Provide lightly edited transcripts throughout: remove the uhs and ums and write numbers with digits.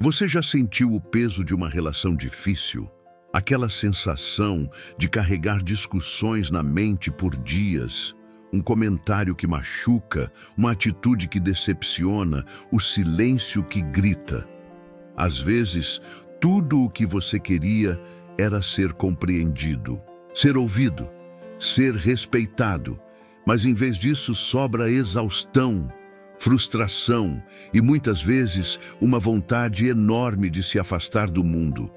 Você já sentiu o peso de uma relação difícil? Aquela sensação de carregar discussões na mente por dias, um comentário que machuca, uma atitude que decepciona, o silêncio que grita. Às vezes, tudo o que você queria era ser compreendido, ser ouvido, ser respeitado, mas em vez disso sobra exaustão, frustração e muitas vezes uma vontade enorme de se afastar do mundo.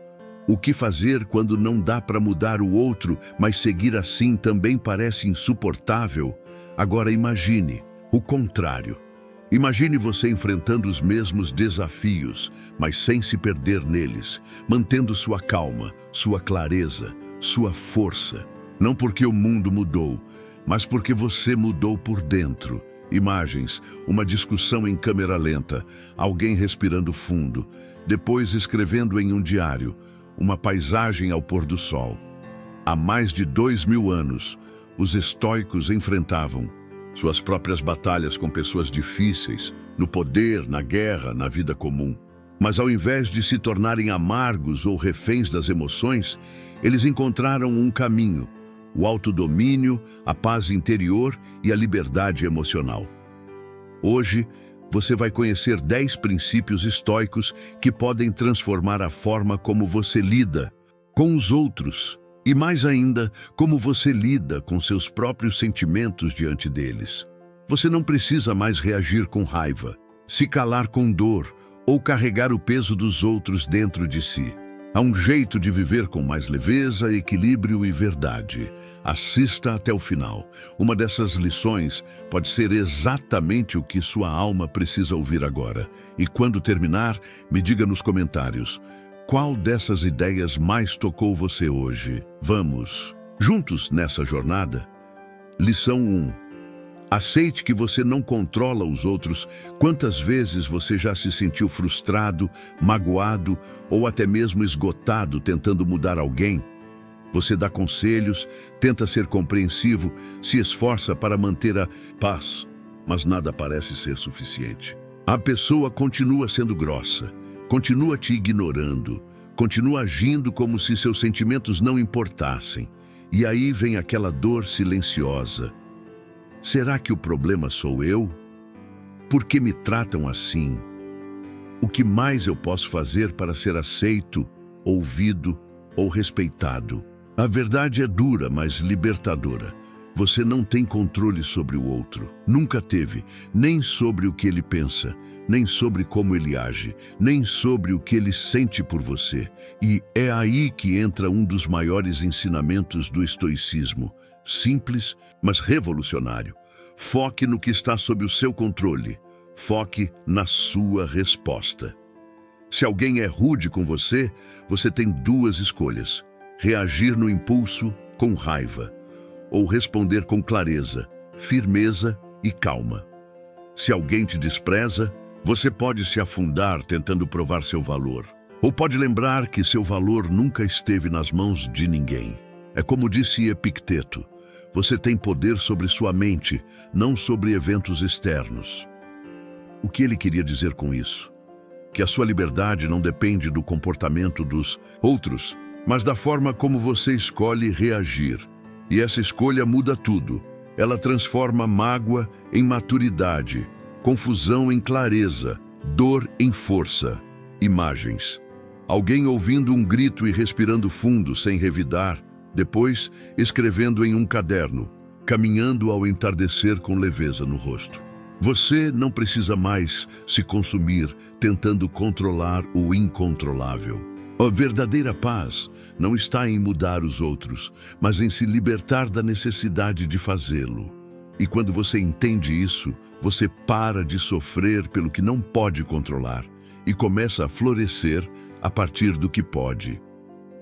O que fazer quando não dá para mudar o outro, mas seguir assim também parece insuportável? Agora imagine o contrário. Imagine você enfrentando os mesmos desafios, mas sem se perder neles, mantendo sua calma, sua clareza, sua força. Não porque o mundo mudou, mas porque você mudou por dentro. Imagens, uma discussão em câmera lenta, alguém respirando fundo, depois escrevendo em um diário, uma paisagem ao pôr do sol. Há mais de 2000 anos, os estoicos enfrentavam suas próprias batalhas com pessoas difíceis, no poder, na guerra, na vida comum. Mas ao invés de se tornarem amargos ou reféns das emoções, eles encontraram um caminho: o autodomínio, a paz interior e a liberdade emocional. Hoje, você vai conhecer 10 princípios estoicos que podem transformar a forma como você lida com os outros e, mais ainda, como você lida com seus próprios sentimentos diante deles. Você não precisa mais reagir com raiva, se calar com dor ou carregar o peso dos outros dentro de si. Há um jeito de viver com mais leveza, equilíbrio e verdade. Assista até o final. Uma dessas lições pode ser exatamente o que sua alma precisa ouvir agora. E quando terminar, me diga nos comentários: qual dessas ideias mais tocou você hoje? Vamos juntos nessa jornada? Lição 1. Aceite que você não controla os outros. Quantas vezes você já se sentiu frustrado, magoado ou até mesmo esgotado tentando mudar alguém? Você dá conselhos, tenta ser compreensivo, se esforça para manter a paz, mas nada parece ser suficiente. A pessoa continua sendo grossa, continua te ignorando, continua agindo como se seus sentimentos não importassem. E aí vem aquela dor silenciosa. Será que o problema sou eu? Por que me tratam assim? O que mais eu posso fazer para ser aceito, ouvido ou respeitado? A verdade é dura, mas libertadora. Você não tem controle sobre o outro. Nunca teve, nem sobre o que ele pensa, nem sobre como ele age, nem sobre o que ele sente por você. E é aí que entra um dos maiores ensinamentos do estoicismo. Simples, mas revolucionário. Foque no que está sob o seu controle. Foque na sua resposta. Se alguém é rude com você, você tem duas escolhas: reagir no impulso, com raiva, ou responder com clareza, firmeza e calma. Se alguém te despreza, você pode se afundar tentando provar seu valor. Ou pode lembrar que seu valor nunca esteve nas mãos de ninguém. É como disse Epicteto: você tem poder sobre sua mente, não sobre eventos externos. O que ele queria dizer com isso? Que a sua liberdade não depende do comportamento dos outros, mas da forma como você escolhe reagir. E essa escolha muda tudo. Ela transforma mágoa em maturidade, confusão em clareza, dor em força. Imagens. Alguém ouvindo um grito e respirando fundo sem revidar, depois escrevendo em um caderno, caminhando ao entardecer com leveza no rosto. Você não precisa mais se consumir tentando controlar o incontrolável. A verdadeira paz não está em mudar os outros, mas em se libertar da necessidade de fazê-lo. E quando você entende isso, você para de sofrer pelo que não pode controlar e começa a florescer a partir do que pode.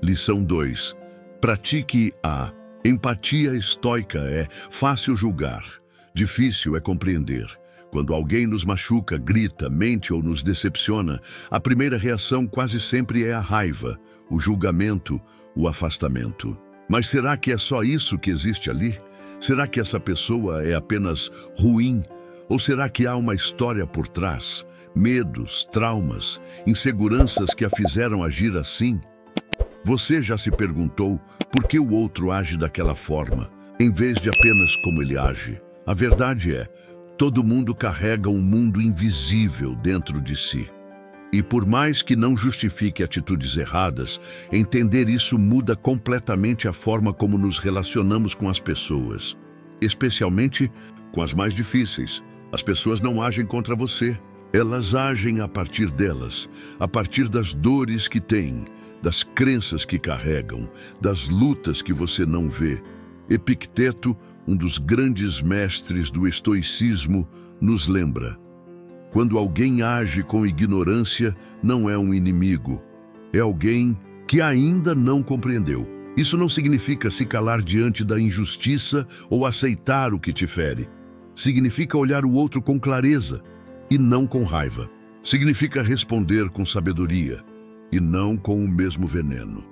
Lição 2. Pratique a empatia estoica. É fácil julgar, difícil é compreender. Quando alguém nos machuca, grita, mente ou nos decepciona, a primeira reação quase sempre é a raiva, o julgamento, o afastamento. Mas será que é só isso que existe ali? Será que essa pessoa é apenas ruim? Ou será que há uma história por trás? Medos, traumas, inseguranças que a fizeram agir assim? Você já se perguntou por que o outro age daquela forma, em vez de apenas como ele age? A verdade é, todo mundo carrega um mundo invisível dentro de si. E por mais que não justifique atitudes erradas, entender isso muda completamente a forma como nos relacionamos com as pessoas. Especialmente com as mais difíceis. As pessoas não agem contra você. Elas agem a partir delas, a partir das dores que têm, das crenças que carregam, das lutas que você não vê. Epicteto, um dos grandes mestres do estoicismo, nos lembra: quando alguém age com ignorância, não é um inimigo, é alguém que ainda não compreendeu. Isso não significa se calar diante da injustiça ou aceitar o que te fere. Significa olhar o outro com clareza e não com raiva. Significa responder com sabedoria e não com o mesmo veneno.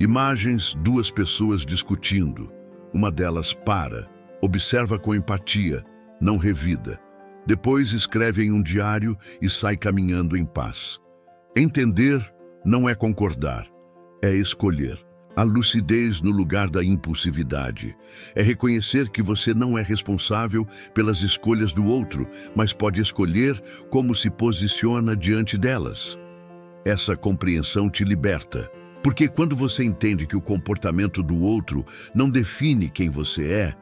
Imagens, duas pessoas discutindo. Uma delas para, observa com empatia, não revida. Depois escreve em um diário e sai caminhando em paz. Entender não é concordar, é escolher. A lucidez no lugar da impulsividade. É reconhecer que você não é responsável pelas escolhas do outro, mas pode escolher como se posiciona diante delas. Essa compreensão te liberta, porque quando você entende que o comportamento do outro não define quem você é,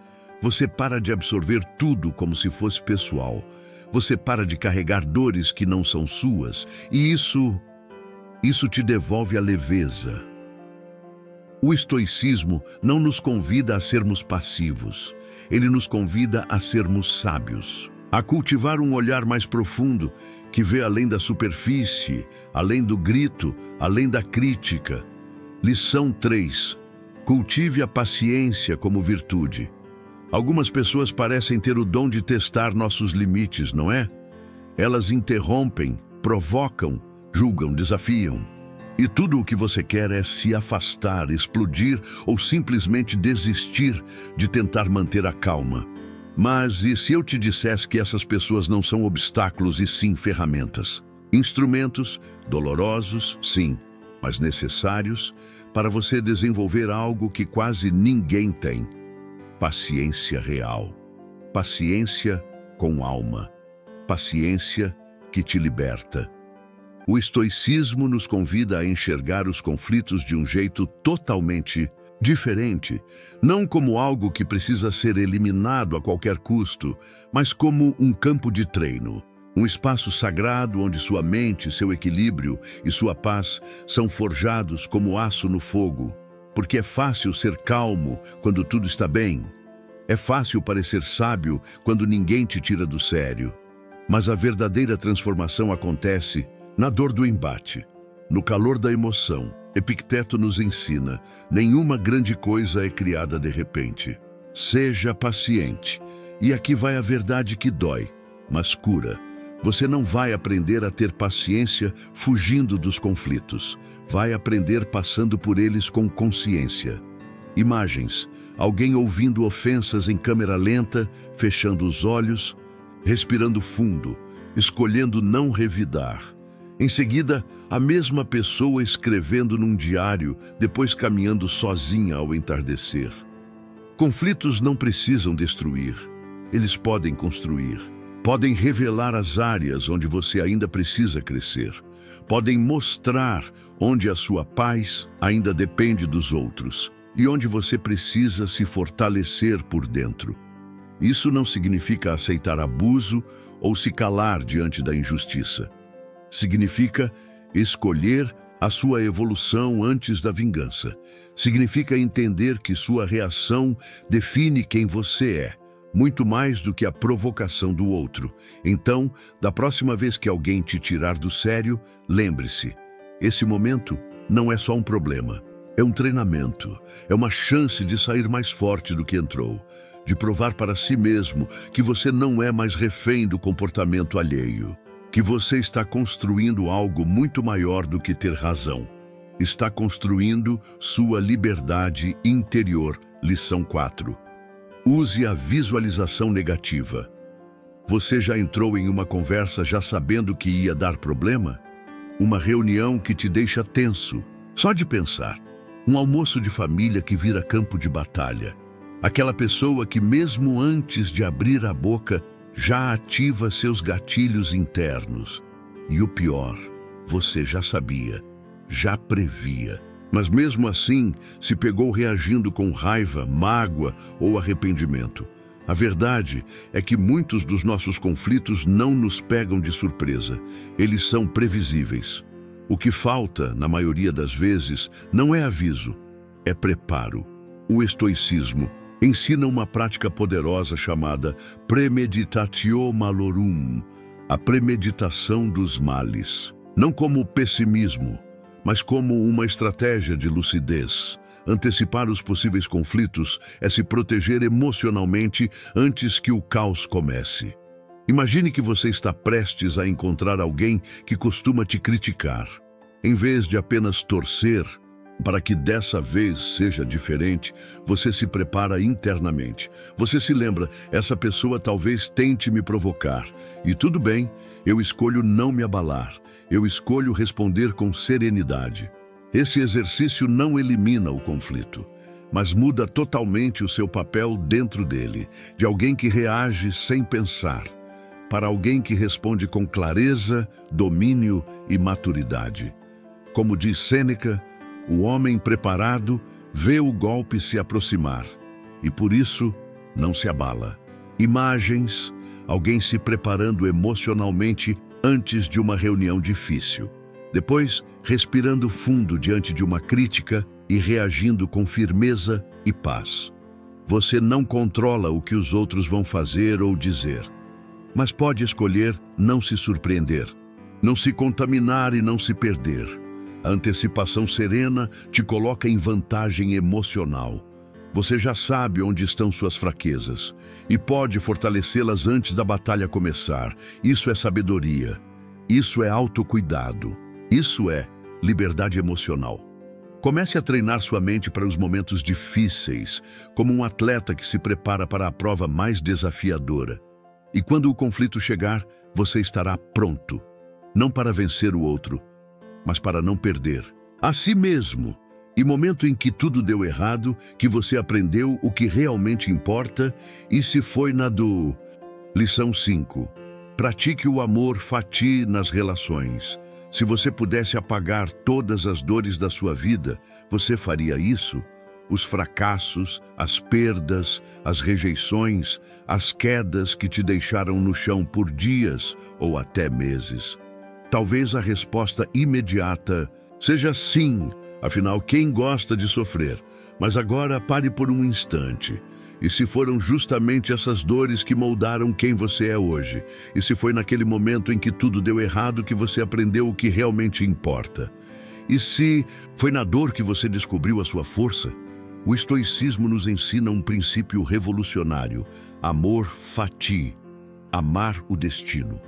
você para de absorver tudo como se fosse pessoal. Você para de carregar dores que não são suas, e isso te devolve a leveza. O estoicismo não nos convida a sermos passivos. Ele nos convida a sermos sábios, a cultivar um olhar mais profundo, que vê além da superfície, além do grito, além da crítica. Lição 3. Cultive a paciência como virtude. Algumas pessoas parecem ter o dom de testar nossos limites, não é? Elas interrompem, provocam, julgam, desafiam. E tudo o que você quer é se afastar, explodir ou simplesmente desistir de tentar manter a calma. Mas e se eu te dissesse que essas pessoas não são obstáculos e sim ferramentas? Instrumentos, dolorosos, sim, mas necessários para você desenvolver algo que quase ninguém tem. Paciência real. Paciência com alma. Paciência que te liberta. O estoicismo nos convida a enxergar os conflitos de um jeito totalmente diferente, não como algo que precisa ser eliminado a qualquer custo, mas como um campo de treino, um espaço sagrado onde sua mente, seu equilíbrio e sua paz são forjados como aço no fogo, porque é fácil ser calmo quando tudo está bem. É fácil parecer sábio quando ninguém te tira do sério, mas a verdadeira transformação acontece na dor do embate, no calor da emoção. Epicteto nos ensina: nenhuma grande coisa é criada de repente. Seja paciente. E aqui vai a verdade que dói, mas cura. Você não vai aprender a ter paciência fugindo dos conflitos. Vai aprender passando por eles com consciência. Imagens: alguém ouvindo ofensas em câmera lenta, fechando os olhos, respirando fundo, escolhendo não revidar. Em seguida, a mesma pessoa escrevendo num diário, depois caminhando sozinha ao entardecer. Conflitos não precisam destruir, eles podem construir. Podem revelar as áreas onde você ainda precisa crescer. Podem mostrar onde a sua paz ainda depende dos outros e onde você precisa se fortalecer por dentro. Isso não significa aceitar abuso ou se calar diante da injustiça. Significa escolher a sua evolução antes da vingança. Significa entender que sua reação define quem você é, muito mais do que a provocação do outro. Então, da próxima vez que alguém te tirar do sério, lembre-se: esse momento não é só um problema, é um treinamento, é uma chance de sair mais forte do que entrou, de provar para si mesmo que você não é mais refém do comportamento alheio. Que você está construindo algo muito maior do que ter razão. Está construindo sua liberdade interior. Lição 4. Use a visualização negativa. Você já entrou em uma conversa já sabendo que ia dar problema? Uma reunião que te deixa tenso, só de pensar. Um almoço de família que vira campo de batalha. Aquela pessoa que mesmo antes de abrir a boca já ativa seus gatilhos internos. E o pior, você já sabia, já previa. Mas mesmo assim, se pegou reagindo com raiva, mágoa ou arrependimento. A verdade é que muitos dos nossos conflitos não nos pegam de surpresa. Eles são previsíveis. O que falta, na maioria das vezes, não é aviso, é preparo. O estoicismo ensina uma prática poderosa chamada premeditatio malorum, a premeditação dos males. Não como pessimismo, mas como uma estratégia de lucidez. Antecipar os possíveis conflitos é se proteger emocionalmente antes que o caos comece. Imagine que você está prestes a encontrar alguém que costuma te criticar. Em vez de apenas torcer para que dessa vez seja diferente, você se prepara internamente. Você se lembra, essa pessoa talvez tente me provocar. E tudo bem, eu escolho não me abalar. Eu escolho responder com serenidade. Esse exercício não elimina o conflito, mas muda totalmente o seu papel dentro dele, de alguém que reage sem pensar, para alguém que responde com clareza, domínio e maturidade. Como diz Sêneca, o homem preparado vê o golpe se aproximar e, por isso, não se abala. Imagens, alguém se preparando emocionalmente antes de uma reunião difícil. Depois, respirando fundo diante de uma crítica e reagindo com firmeza e paz. Você não controla o que os outros vão fazer ou dizer, mas pode escolher não se surpreender, não se contaminar e não se perder. A antecipação serena te coloca em vantagem emocional. Você já sabe onde estão suas fraquezas e pode fortalecê-las antes da batalha começar. Isso é sabedoria. Isso é autocuidado. Isso é liberdade emocional. Comece a treinar sua mente para os momentos difíceis, como um atleta que se prepara para a prova mais desafiadora. E quando o conflito chegar, você estará pronto, não para vencer o outro, mas para não perder a si mesmo. E momento em que tudo deu errado, que você aprendeu o que realmente importa, e se foi na do... Lição 5. Pratique o amor fati nas relações. Se você pudesse apagar todas as dores da sua vida, você faria isso? Os fracassos, as perdas, as rejeições, as quedas que te deixaram no chão por dias ou até meses. Talvez a resposta imediata seja sim, afinal, quem gosta de sofrer? Mas agora pare por um instante. E se foram justamente essas dores que moldaram quem você é hoje? E se foi naquele momento em que tudo deu errado que você aprendeu o que realmente importa? E se foi na dor que você descobriu a sua força? O estoicismo nos ensina um princípio revolucionário: amor fati, amar o destino.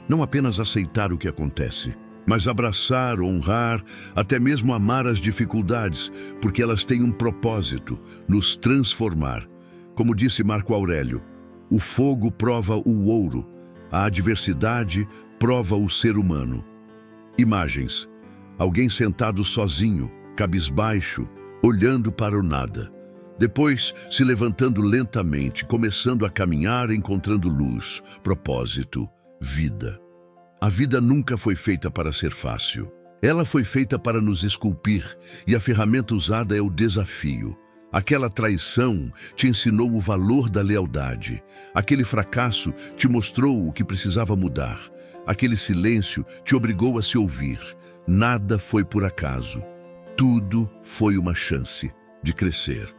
Não apenas aceitar o que acontece, mas abraçar, honrar, até mesmo amar as dificuldades, porque elas têm um propósito: nos transformar. Como disse Marco Aurélio, o fogo prova o ouro, a adversidade prova o ser humano. Imagens: alguém sentado sozinho, cabisbaixo, olhando para o nada. Depois, se levantando lentamente, começando a caminhar, encontrando luz, propósito, vida. A vida nunca foi feita para ser fácil. Ela foi feita para nos esculpir, e a ferramenta usada é o desafio. Aquela traição te ensinou o valor da lealdade. Aquele fracasso te mostrou o que precisava mudar. Aquele silêncio te obrigou a se ouvir. Nada foi por acaso. Tudo foi uma chance de crescer.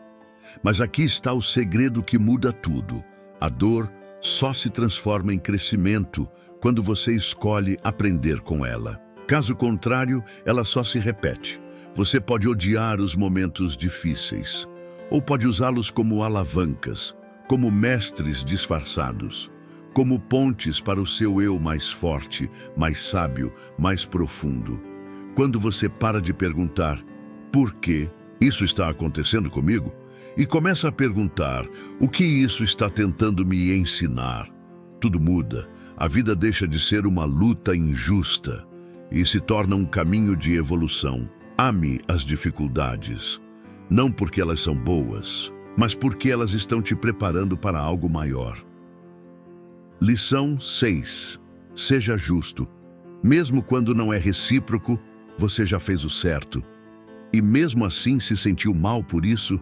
Mas aqui está o segredo que muda tudo. A dor só se transforma em crescimento quando você escolhe aprender com ela. Caso contrário, ela só se repete. Você pode odiar os momentos difíceis, ou pode usá-los como alavancas, como mestres disfarçados, como pontes para o seu eu mais forte, mais sábio, mais profundo. Quando você para de perguntar por que isso está acontecendo comigo, e começa a perguntar o que isso está tentando me ensinar, Tudo muda. A vida deixa de ser uma luta injusta e se torna um caminho de evolução. Ame as dificuldades, não porque elas são boas, mas porque elas estão te preparando para algo maior. Lição 6. Seja justo. Mesmo quando não é recíproco, você já fez o certo. E mesmo assim se sentiu mal por isso,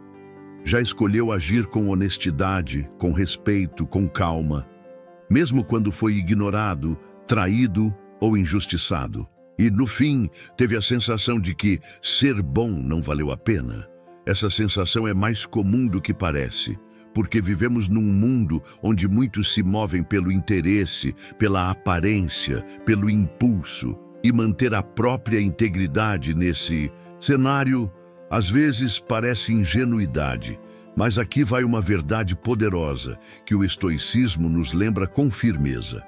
já escolheu agir com honestidade, com respeito, com calma, mesmo quando foi ignorado, traído ou injustiçado. E, no fim, teve a sensação de que ser bom não valeu a pena. Essa sensação é mais comum do que parece, porque vivemos num mundo onde muitos se movem pelo interesse, pela aparência, pelo impulso, e manter a própria integridade nesse cenário, às vezes parece ingenuidade. Mas aqui vai uma verdade poderosa que o estoicismo nos lembra com firmeza.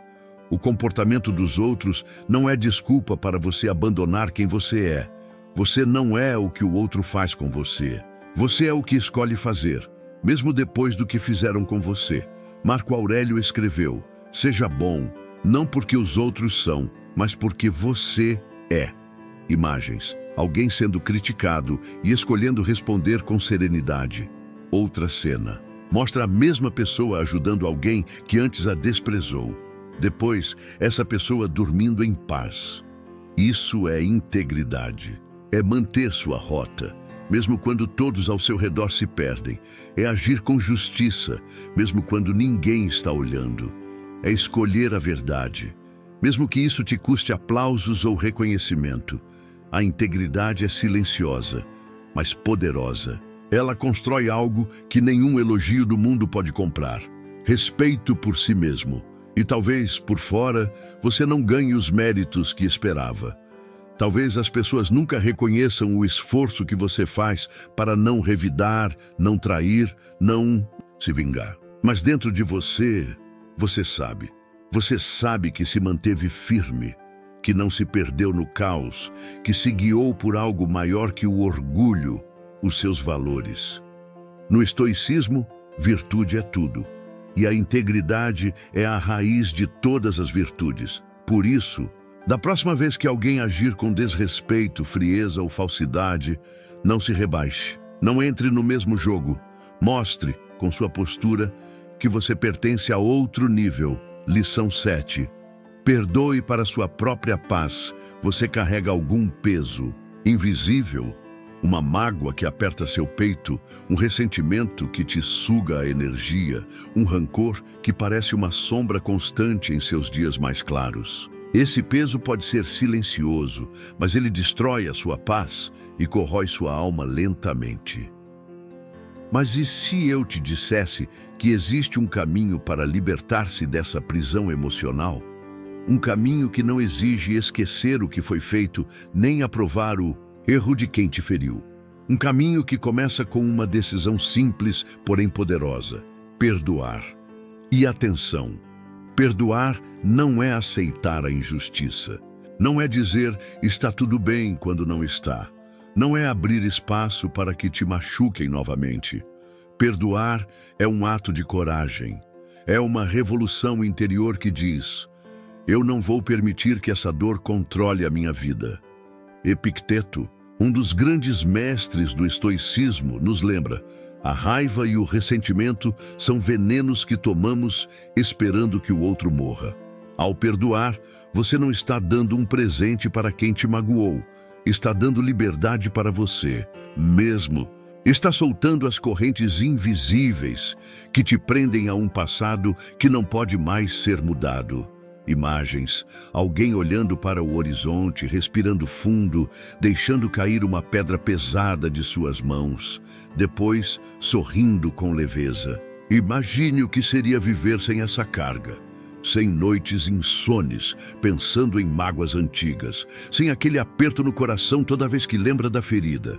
O comportamento dos outros não é desculpa para você abandonar quem você é. Você não é o que o outro faz com você. Você é o que escolhe fazer, mesmo depois do que fizeram com você. Marco Aurélio escreveu: seja bom, não porque os outros são, mas porque você é. Imagens: alguém sendo criticado e escolhendo responder com serenidade. Outra cena mostra a mesma pessoa ajudando alguém que antes a desprezou. Depois, essa pessoa dormindo em paz. Isso é integridade. É manter sua rota, mesmo quando todos ao seu redor se perdem. É agir com justiça, mesmo quando ninguém está olhando. É escolher a verdade, mesmo que isso te custe aplausos ou reconhecimento. A integridade é silenciosa, mas poderosa. Ela constrói algo que nenhum elogio do mundo pode comprar: respeito por si mesmo. E talvez, por fora, você não ganhe os méritos que esperava. Talvez as pessoas nunca reconheçam o esforço que você faz para não revidar, não trair, não se vingar. Mas dentro de você, você sabe que se manteve firme, que não se perdeu no caos, que se guiou por algo maior que o orgulho, os seus valores. No estoicismo, virtude é tudo. E a integridade é a raiz de todas as virtudes. Por isso, da próxima vez que alguém agir com desrespeito, frieza ou falsidade, não se rebaixe. Não entre no mesmo jogo. Mostre, com sua postura, que você pertence a outro nível. Lição 7. Perdoe para sua própria paz. Você carrega algum peso invisível, uma mágoa que aperta seu peito, um ressentimento que te suga a energia, um rancor que parece uma sombra constante em seus dias mais claros. Esse peso pode ser silencioso, mas ele destrói a sua paz e corrói sua alma lentamente. Mas e se eu te dissesse que existe um caminho para libertar-se dessa prisão emocional? Um caminho que não exige esquecer o que foi feito, nem aprovar o erro de quem te feriu. Um caminho que começa com uma decisão simples, porém poderosa: perdoar. E atenção, perdoar não é aceitar a injustiça. Não é dizer está tudo bem quando não está. Não é abrir espaço para que te machuquem novamente. Perdoar é um ato de coragem. É uma revolução interior que diz: eu não vou permitir que essa dor controle a minha vida. Epicteto, um dos grandes mestres do estoicismo, nos lembra: a raiva e o ressentimento são venenos que tomamos esperando que o outro morra. Ao perdoar, você não está dando um presente para quem te magoou, está dando liberdade para você mesmo. Está soltando as correntes invisíveis que te prendem a um passado que não pode mais ser mudado. Imagens: alguém olhando para o horizonte, respirando fundo, deixando cair uma pedra pesada de suas mãos, depois sorrindo com leveza. Imagine o que seria viver sem essa carga, sem noites insones, pensando em mágoas antigas, sem aquele aperto no coração toda vez que lembra da ferida,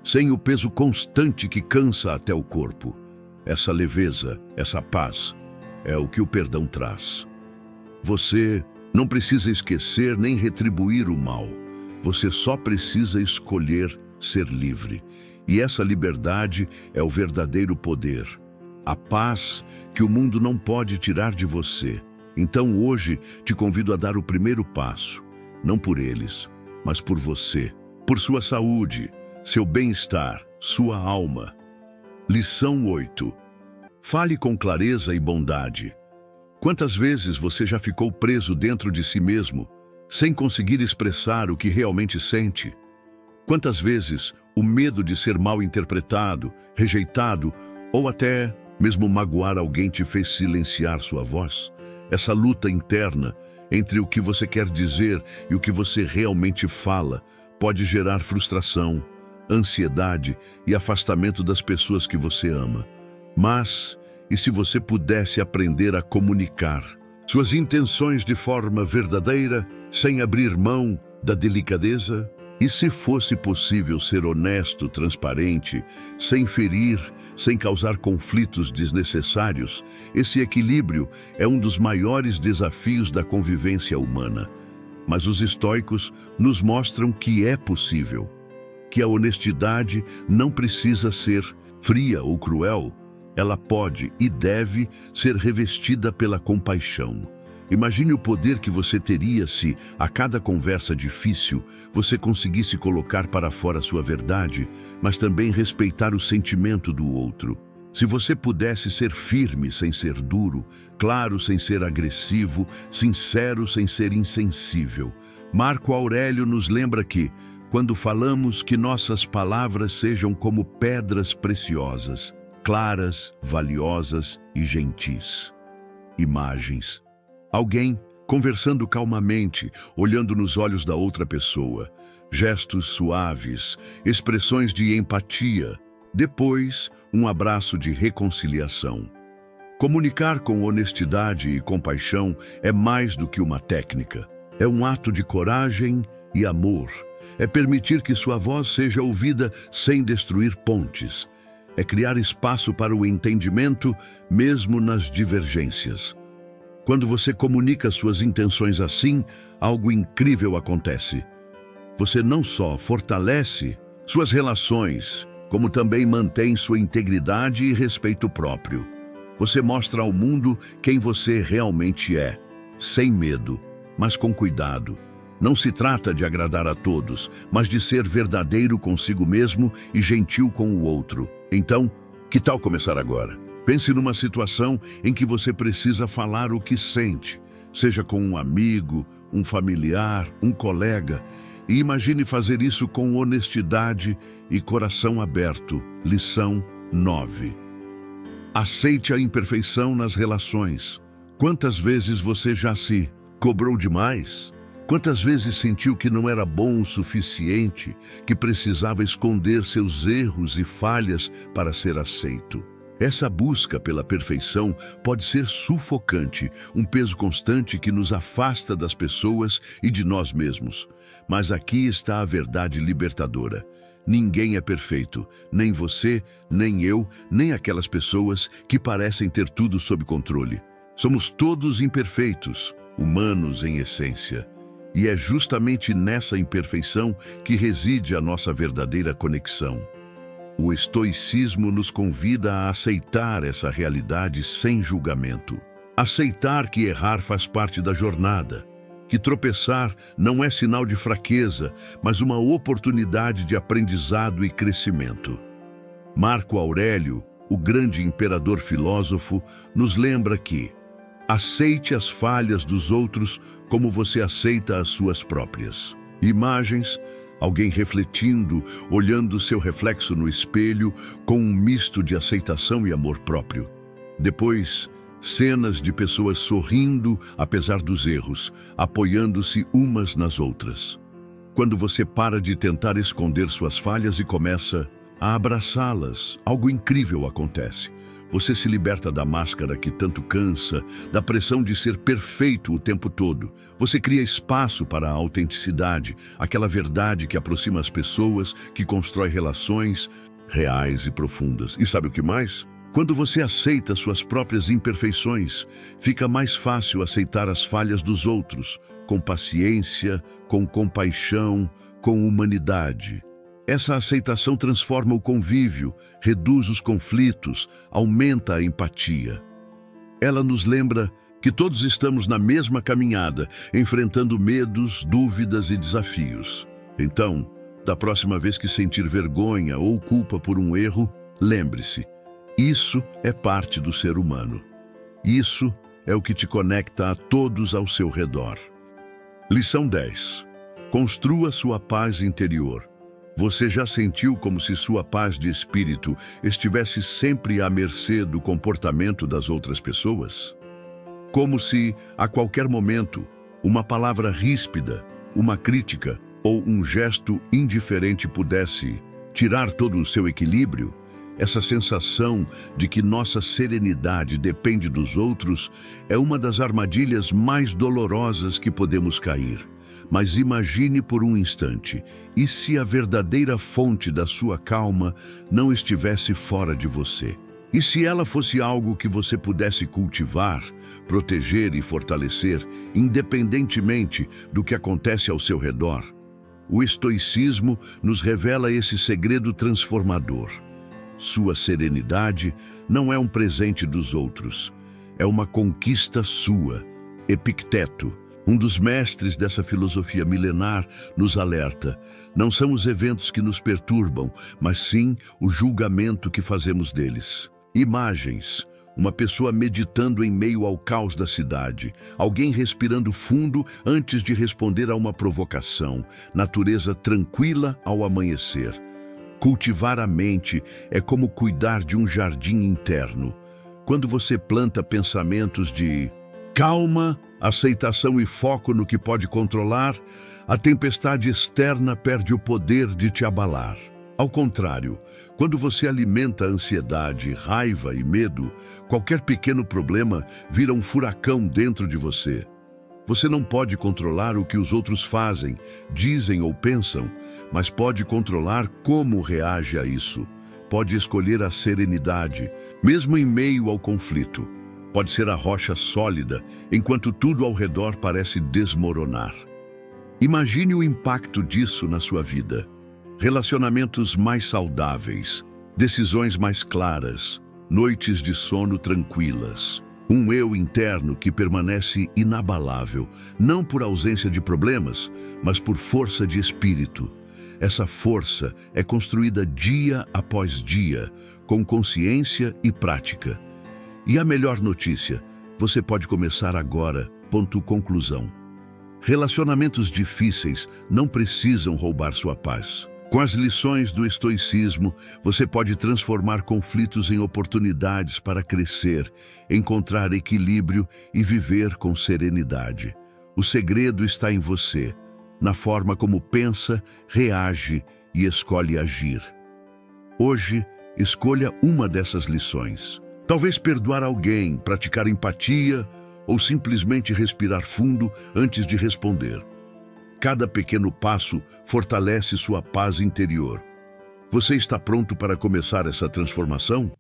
sem o peso constante que cansa até o corpo. Essa leveza, essa paz, é o que o perdão traz. Você não precisa esquecer nem retribuir o mal. Você só precisa escolher ser livre. E essa liberdade é o verdadeiro poder. A paz que o mundo não pode tirar de você. Então hoje te convido a dar o primeiro passo, não por eles, mas por você, por sua saúde, seu bem-estar, sua alma. Lição 8. Fale com clareza e bondade. Quantas vezes você já ficou preso dentro de si mesmo, sem conseguir expressar o que realmente sente? Quantas vezes o medo de ser mal interpretado, rejeitado ou até mesmo magoar alguém te fez silenciar sua voz? Essa luta interna entre o que você quer dizer e o que você realmente fala pode gerar frustração, ansiedade e afastamento das pessoas que você ama. Mas, e se você pudesse aprender a comunicar suas intenções de forma verdadeira, sem abrir mão da delicadeza? E se fosse possível ser honesto, transparente, sem ferir, sem causar conflitos desnecessários? Esse equilíbrio é um dos maiores desafios da convivência humana. Mas os estoicos nos mostram que é possível, que a honestidade não precisa ser fria ou cruel. Ela pode e deve ser revestida pela compaixão. Imagine o poder que você teria se, a cada conversa difícil, você conseguisse colocar para fora sua verdade, mas também respeitar o sentimento do outro. Se você pudesse ser firme sem ser duro, claro sem ser agressivo, sincero sem ser insensível. Marco Aurélio nos lembra que, quando falamos, que nossas palavras sejam como pedras preciosas, claras, valiosas e gentis. Imagens. Alguém conversando calmamente, olhando nos olhos da outra pessoa. Gestos suaves, expressões de empatia. Depois, um abraço de reconciliação. Comunicar com honestidade e compaixão é mais do que uma técnica. É um ato de coragem e amor. É permitir que sua voz seja ouvida sem destruir pontes. É criar espaço para o entendimento, mesmo nas divergências. Quando você comunica suas intenções assim, algo incrível acontece. Você não só fortalece suas relações, como também mantém sua integridade e respeito próprio. Você mostra ao mundo quem você realmente é, sem medo, mas com cuidado. Não se trata de agradar a todos, mas de ser verdadeiro consigo mesmo e gentil com o outro. Então, que tal começar agora? Pense numa situação em que você precisa falar o que sente, seja com um amigo, um familiar, um colega, e imagine fazer isso com honestidade e coração aberto. Lição 9. Aceite a imperfeição nas relações. Quantas vezes você já se cobrou demais? Quantas vezes sentiu que não era bom o suficiente, que precisava esconder seus erros e falhas para ser aceito? Essa busca pela perfeição pode ser sufocante, um peso constante que nos afasta das pessoas e de nós mesmos. Mas aqui está a verdade libertadora. Ninguém é perfeito, nem você, nem eu, nem aquelas pessoas que parecem ter tudo sob controle. Somos todos imperfeitos, humanos em essência. E é justamente nessa imperfeição que reside a nossa verdadeira conexão. O estoicismo nos convida a aceitar essa realidade sem julgamento. Aceitar que errar faz parte da jornada, que tropeçar não é sinal de fraqueza, mas uma oportunidade de aprendizado e crescimento. Marco Aurélio, o grande imperador filósofo, nos lembra que aceite as falhas dos outros como você aceita as suas próprias. Imagens. Alguém refletindo, olhando seu reflexo no espelho, com um misto de aceitação e amor próprio. Depois, cenas de pessoas sorrindo, apesar dos erros, apoiando-se umas nas outras. Quando você para de tentar esconder suas falhas e começa a abraçá-las, algo incrível acontece. Você se liberta da máscara que tanto cansa, da pressão de ser perfeito o tempo todo. Você cria espaço para a autenticidade, aquela verdade que aproxima as pessoas, que constrói relações reais e profundas. E sabe o que mais? Quando você aceita suas próprias imperfeições, fica mais fácil aceitar as falhas dos outros, com paciência, com compaixão, com humanidade. Essa aceitação transforma o convívio, reduz os conflitos, aumenta a empatia. Ela nos lembra que todos estamos na mesma caminhada, enfrentando medos, dúvidas e desafios. Então, da próxima vez que sentir vergonha ou culpa por um erro, lembre-se, isso é parte do ser humano. Isso é o que te conecta a todos ao seu redor. Lição 10. Construa sua paz interior. Você já sentiu como se sua paz de espírito estivesse sempre à mercê do comportamento das outras pessoas? Como se, a qualquer momento, uma palavra ríspida, uma crítica ou um gesto indiferente pudesse tirar todo o seu equilíbrio? Essa sensação de que nossa serenidade depende dos outros é uma das armadilhas mais dolorosas que podemos cair. Mas imagine por um instante, e se a verdadeira fonte da sua calma não estivesse fora de você? E se ela fosse algo que você pudesse cultivar, proteger e fortalecer, independentemente do que acontece ao seu redor? O estoicismo nos revela esse segredo transformador. Sua serenidade não é um presente dos outros, é uma conquista sua. Epicteto, um dos mestres dessa filosofia milenar, nos alerta: não são os eventos que nos perturbam, mas sim o julgamento que fazemos deles. Imagens: uma pessoa meditando em meio ao caos da cidade, alguém respirando fundo antes de responder a uma provocação, natureza tranquila ao amanhecer. Cultivar a mente é como cuidar de um jardim interno. Quando você planta pensamentos de calma, aceitação e foco no que pode controlar, a tempestade externa perde o poder de te abalar. Ao contrário, quando você alimenta a ansiedade, raiva e medo, qualquer pequeno problema vira um furacão dentro de você. Você não pode controlar o que os outros fazem, dizem ou pensam, mas pode controlar como reage a isso. Pode escolher a serenidade, mesmo em meio ao conflito. Pode ser a rocha sólida, enquanto tudo ao redor parece desmoronar. Imagine o impacto disso na sua vida. Relacionamentos mais saudáveis, decisões mais claras, noites de sono tranquilas. Um eu interno que permanece inabalável, não por ausência de problemas, mas por força de espírito. Essa força é construída dia após dia, com consciência e prática. E a melhor notícia, você pode começar agora. Conclusão. Relacionamentos difíceis não precisam roubar sua paz. Com as lições do estoicismo, você pode transformar conflitos em oportunidades para crescer, encontrar equilíbrio e viver com serenidade. O segredo está em você, na forma como pensa, reage e escolhe agir. Hoje, escolha uma dessas lições. Talvez perdoar alguém, praticar empatia ou simplesmente respirar fundo antes de responder. Cada pequeno passo fortalece sua paz interior. Você está pronto para começar essa transformação?